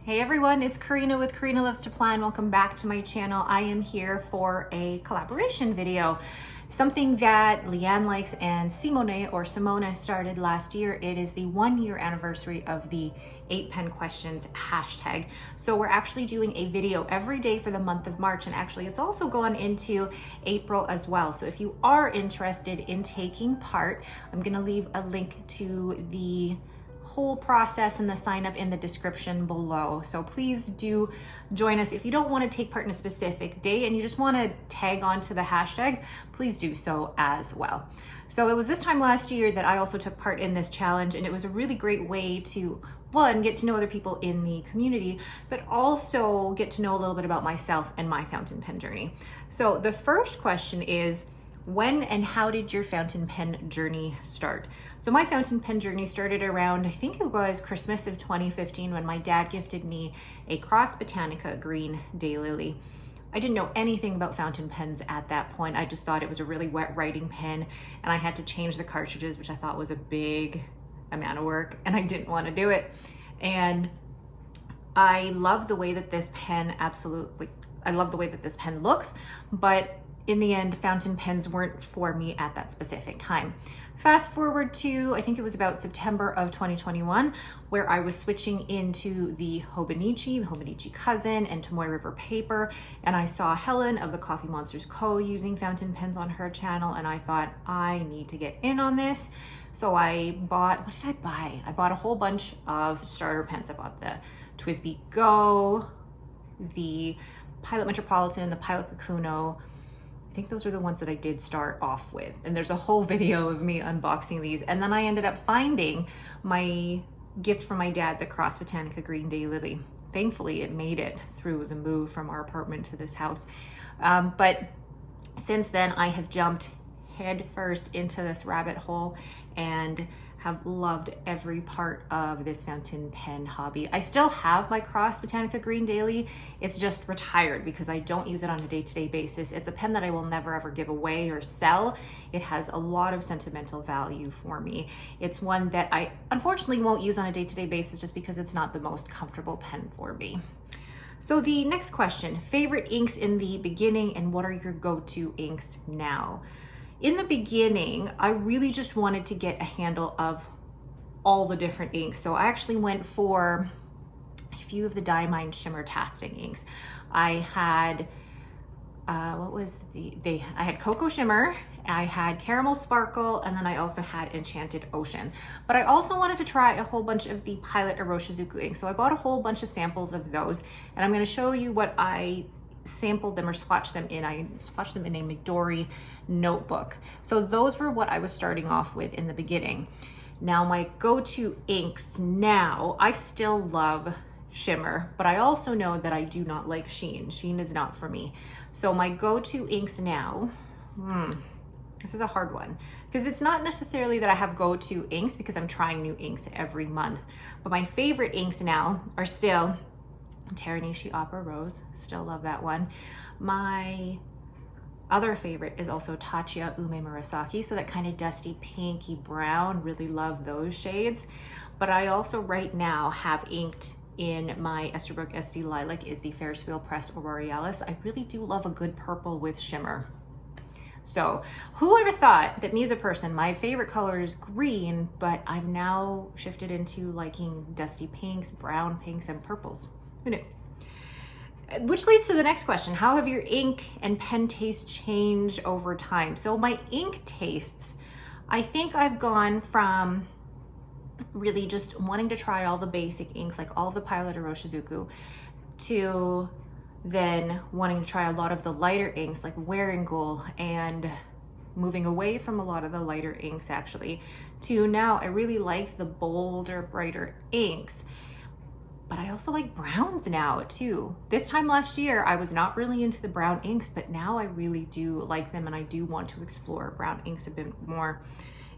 Hey everyone, it's Karina with Karina Loves to Plan. Welcome back to my channel. I am here for a collaboration video. Something that Leanne likes and Simona started last year. It is the 1-year anniversary of the 8 pen questions hashtag. So we're actually doing a video every day for the month of March, and actually it's also gone into April as well. So if you are interested in taking part, I'm gonna leave a link to the whole process and the sign up in the description below. So please do join us. If you don't want to take part in a specific day and you just want to tag on to the hashtag, please do so as well. So it was this time last year that I also took part in this challenge, and it was a really great way to, one, get to know other people in the community, but also get to know a little bit about myself and my fountain pen journey. So the first question is, when and how did your fountain pen journey start? So my fountain pen journey started around, I think it was Christmas of 2015, when my dad gifted me a Cross Botanica green daylily. I didn't know anything about fountain pens at that point. I just thought it was a really wet writing pen, and I had to change the cartridges, which I thought was a big amount of work, and I didn't want to do it. And I love the way that this pen I love the way that this pen looks, but in the end, fountain pens weren't for me at that specific time. Fast forward to, I think it was about September of 2021, where I was switching into the Hobonichi cousin, and Tomoe River paper, and I saw Helen of the Coffee Monsters Co. using fountain pens on her channel, and I thought, I need to get in on this. So I bought, what did I buy? I bought a whole bunch of starter pens. I bought the TWSBI Go, the Pilot Metropolitan, the Pilot Kakuno. I think those are the ones that I did start off with. And there's a whole video of me unboxing these. And then I ended up finding my gift from my dad, the Cross Botanica green daylily. Thankfully, it made it through the move from our apartment to this house. But since then, I have jumped head first into this rabbit hole and have loved every part of this fountain pen hobby. I still have my Cross Botanica green daily. It's just retired because I don't use it on a day-to-day basis. It's a pen that I will never ever give away or sell. It has a lot of sentimental value for me. It's one that I unfortunately won't use on a day-to-day basis just because it's not the most comfortable pen for me. So the next question, favorite inks in the beginning and what are your go-to inks now? In the beginning, I really just wanted to get a handle of all the different inks. So I actually went for a few of the Diamine Shimmer Tasting inks. I had, I had Cocoa Shimmer, I had Caramel Sparkle, and then I also had Enchanted Ocean. But I also wanted to try a whole bunch of the Pilot Iroshizuku inks. So I bought a whole bunch of samples of those, and I'm gonna show you what I sampled them or swatched them in. I swatched them in a Midori notebook. So those were what I was starting off with in the beginning. Now my go-to inks now, I still love shimmer, but I also know that I do not like sheen. Sheen is not for me. So my go-to inks now, this is a hard one because it's not necessarily that I have go-to inks because I'm trying new inks every month, but my favorite inks now are still Teranishi Opera Rose, still love that one. My other favorite is also Tachia Ume Murasaki, so that kind of dusty pinky brown, really love those shades. But I also right now have inked in my Esterbrook SD Lilac is the Ferris Wheel Pressed Aurealis. I really do love a good purple with shimmer. So who ever thought that me as a person, my favorite color is green, but I've now shifted into liking dusty pinks, brown pinks, and purples. Who knew? Which leads to the next question. How have your ink and pen tastes changed over time? So my ink tastes, I think I've gone from really just wanting to try all the basic inks, like all of the Pilot Iroshizuku, to then wanting to try a lot of the lighter inks like Wearingeul, and moving away from a lot of the lighter inks actually, to now I really like the bolder, brighter inks. But I also like browns now too. This time last year, I was not really into the brown inks, but now I really do like them, and I do want to explore brown inks a bit more.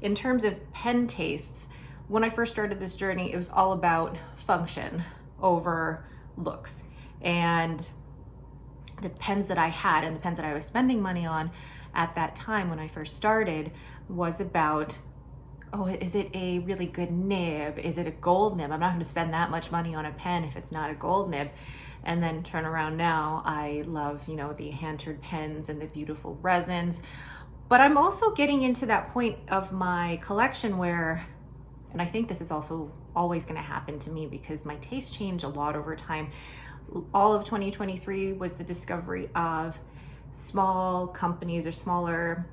In terms of pen tastes, when I first started this journey, it was all about function over looks. And the pens that I had and the pens that I was spending money on at that time when I first started was about oh, is it a really good nib? Is it a gold nib? I'm not going to spend that much money on a pen if it's not a gold nib. And then turn around now, I love, you know, the hand-turned pens and the beautiful resins. But I'm also getting into that point of my collection where, and I think this is also always going to happen to me because my tastes change a lot over time. All of 2023 was the discovery of small companies or smaller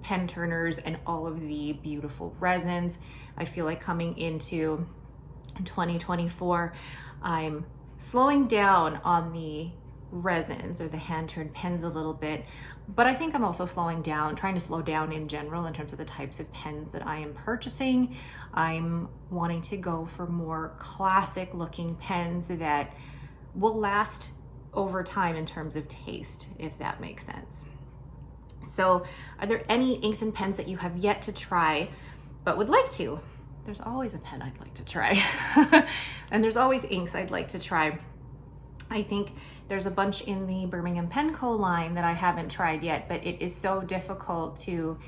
pen turners and all of the beautiful resins. I feel like coming into 2024, I'm slowing down on the resins or the hand-turned pens a little bit, but I think I'm also trying to slow down in general in terms of the types of pens that I am purchasing. I'm wanting to go for more classic looking pens that will last over time in terms of taste, if that makes sense. So are there any inks and pens that you have yet to try but would like to? There's always a pen I'd like to try. And there's always inks I'd like to try. I think there's a bunch in the Birmingham Pen Co. line that I haven't tried yet, but it is so difficult to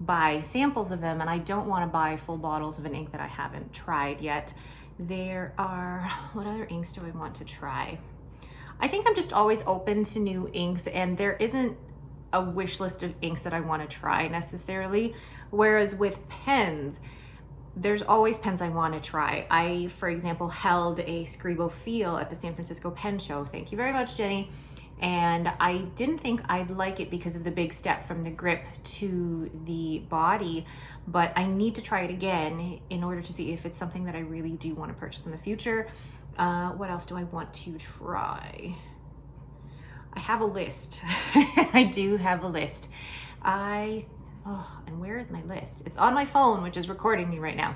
buy samples of them, and I don't want to buy full bottles of an ink that I haven't tried yet. There are, what other inks do I want to try? I think I'm just always open to new inks, and there isn't a wish list of inks that I want to try necessarily. Whereas with pens, there's always pens I want to try. I, for example, held a Scribo Feel at the San Francisco Pen Show. Thank you very much, Jenny. And I didn't think I'd like it because of the big step from the grip to the body, but I need to try it again in order to see if it's something that I really do want to purchase in the future. What else do I want to try? I have a list. I do have a list. And where is my list? It's on my phone, which is recording me right now.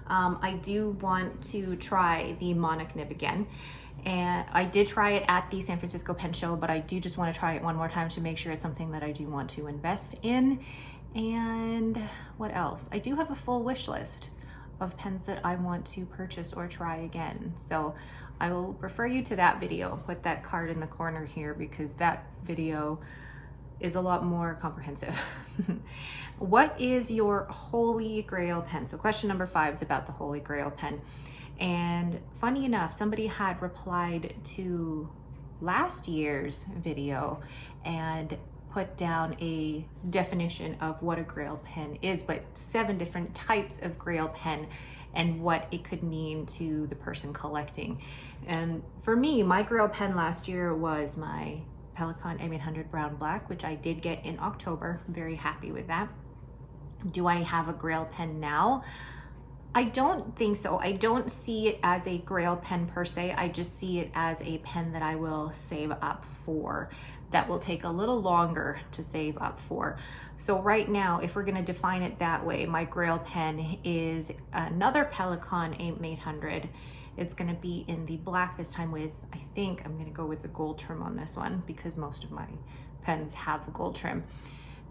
I do want to try the Monarch nib again. And I did try it at the San Francisco Pen Show, but I do just want to try it one more time to make sure it's something that I do want to invest in. And what else? I do have a full wish list of pens that I want to purchase or try again. So I will refer you to that video. Put that card in the corner here because that video is a lot more comprehensive. What is your Holy Grail pen? So question number 5 is about the Holy Grail pen. And funny enough, somebody had replied to last year's video and put down a definition of what a Grail pen is, but 7 different types of Grail pen and what it could mean to the person collecting. And for me, my Grail pen last year was my Pelikan M800 Brown Black, which I did get in October. I'm very happy with that. Do I have a Grail pen now? I don't think so. I don't see it as a Grail pen per se. I just see it as a pen that I will save up for, that will take a little longer to save up for. So right now, if we're going to define it that way, my Grail pen is another Pelikan M800. It's going to be in the black this time with, I think I'm going to go with the gold trim on this one because most of my pens have a gold trim.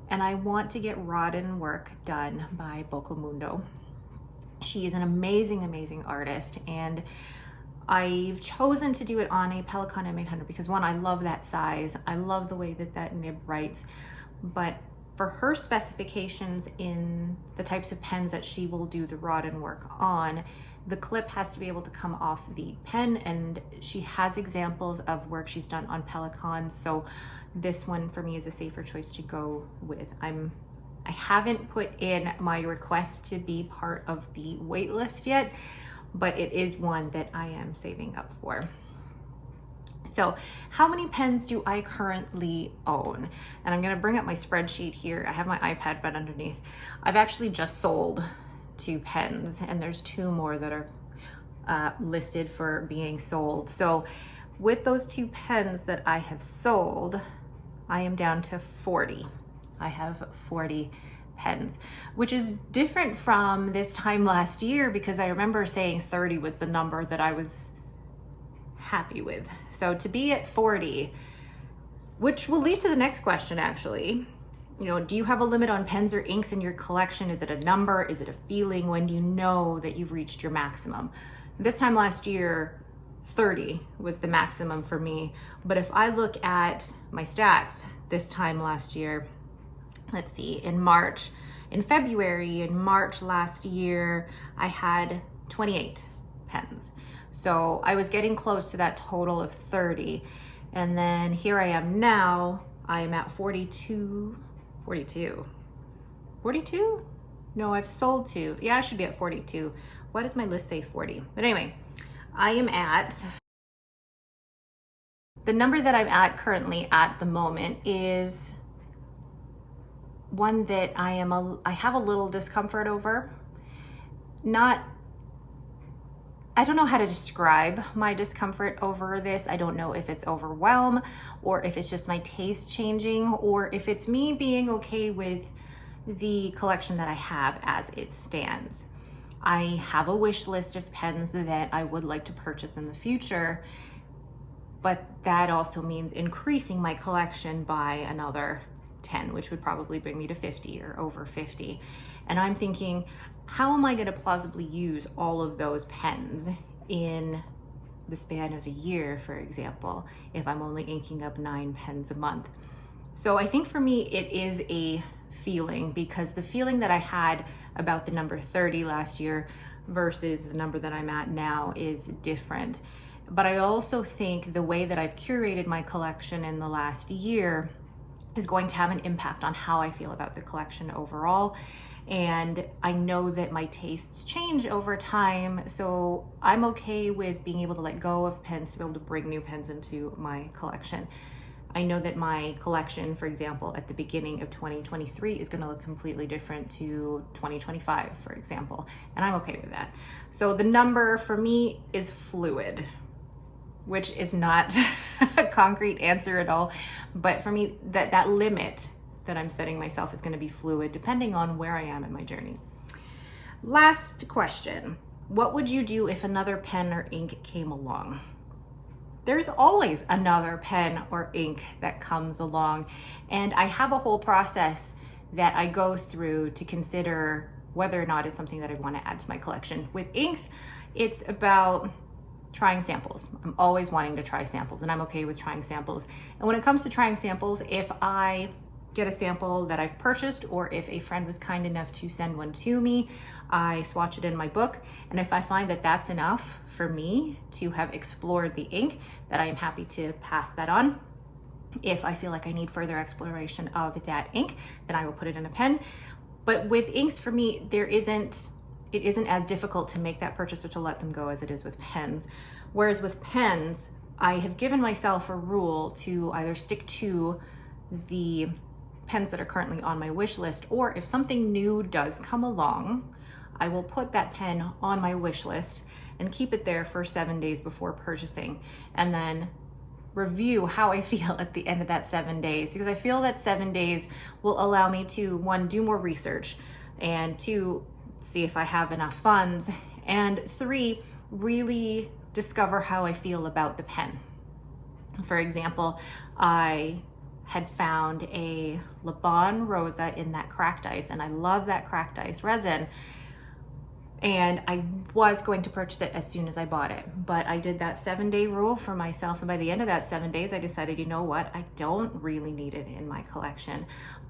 And I want to get Rodin work done by Bocomundo. She is an amazing, amazing artist, and I've chosen to do it on a Pelikan M800 because, one, I love that size. I love the way that that nib writes, but for her specifications in the types of pens that she will do the Rodin work on, the clip has to be able to come off the pen, and she has examples of work she's done on Pelikans, so this one for me is a safer choice to go with. I haven't put in my request to be part of the wait list yet, but it is one that I am saving up for. So how many pens do I currently own? And I'm gonna bring up my spreadsheet here. I have my iPad right underneath. I've actually just sold 2 pens, and there's 2 more that are listed for being sold. So with those 2 pens that I have sold, I am down to 40. I have 40 pens, which is different from this time last year because I remember saying 30 was the number that I was happy with. So to be at 40, which will lead to the next question actually. You know, do you have a limit on pens or inks in your collection? Is it a number? Is it a feeling? When do you know that you've reached your maximum? This time last year, 30 was the maximum for me. But if I look at my stats this time last year, let's see, in March, In February and March last year, I had 28 pens. So I was getting close to that total of 30. And then here I am now, I am at 42. No, I've sold 2. Yeah, I should be at 42. Why does my list say 40? But anyway, I am at, the number that I'm at currently at the moment is one that I have a little discomfort over. I don't know how to describe my discomfort over this. I don't know if it's overwhelm or if it's just my taste changing or if it's me being okay with the collection that I have as it stands. I have a wish list of pens that I would like to purchase in the future, but that also means increasing my collection by another 10, which would probably bring me to 50 or over 50. And I'm thinking, how am I going to plausibly use all of those pens in the span of a year, for example, if I'm only inking up 9 pens a month? So I think for me, it is a feeling, because the feeling that I had about the number 30 last year versus the number that I'm at now is different. But I also think the way that I've curated my collection in the last year is going to have an impact on how I feel about the collection overall. And I know that my tastes change over time, so I'm okay with being able to let go of pens to be able to bring new pens into my collection. I know that my collection, for example, at the beginning of 2023 is going to look completely different to 2025, for example, and I'm okay with that. So the number for me is fluid, which is not a concrete answer at all, but for me, that limit that I'm setting myself is going to be fluid depending on where I am in my journey. Last question. What would you do if another pen or ink came along? There's always another pen or ink that comes along, and I have a whole process that I go through to consider whether or not it's something that I want to add to my collection. With inks, it's about trying samples. I'm always wanting to try samples, and I'm okay with trying samples. And when it comes to trying samples, if I get a sample that I've purchased, or if a friend was kind enough to send one to me, I swatch it in my book. And if I find that that's enough for me to have explored the ink, that I am happy to pass that on. If I feel like I need further exploration of that ink, then I will put it in a pen. But with inks, for me, it isn't as difficult to make that purchase or to let them go as it is with pens. Whereas with pens, I have given myself a rule to either stick to the pens that are currently on my wish list, or if something new does come along, I will put that pen on my wish list and keep it there for 7 days before purchasing, and then review how I feel at the end of that 7 days, because I feel that 7 days will allow me to, 1, do more research, and 2, see if I have enough funds, and 3, really discover how I feel about the pen. For example, I had found a Le Bon Rosa in that cracked ice, and I love that cracked ice resin, and I was going to purchase it as soon as I bought it, but I did that 7-day rule for myself, and by the end of that 7 days, I decided, you know what, I don't really need it in my collection.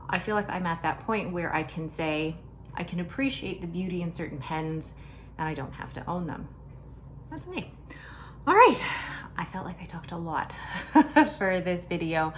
I feel like I'm at that point where I can say, I can appreciate the beauty in certain pens, and I don't have to own them. That's me. All right, I felt like I talked a lot for this video,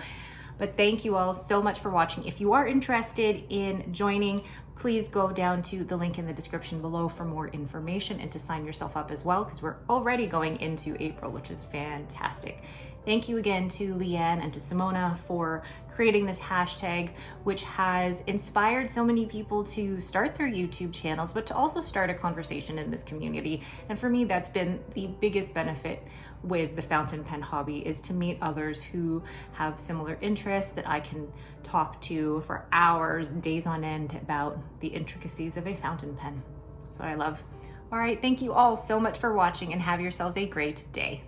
but thank you all so much for watching. If you are interested in joining, please go down to the link in the description below for more information and to sign yourself up as well, because we're already going into April, which is fantastic. Thank you again to Leanne and to Simona for creating this hashtag, which has inspired so many people to start their YouTube channels, but to also start a conversation in this community. And for me, that's been the biggest benefit with the fountain pen hobby, is to meet others who have similar interests that I can talk to for hours, days on end about the intricacies of a fountain pen. That's what I love. All right, thank you all so much for watching, and have yourselves a great day.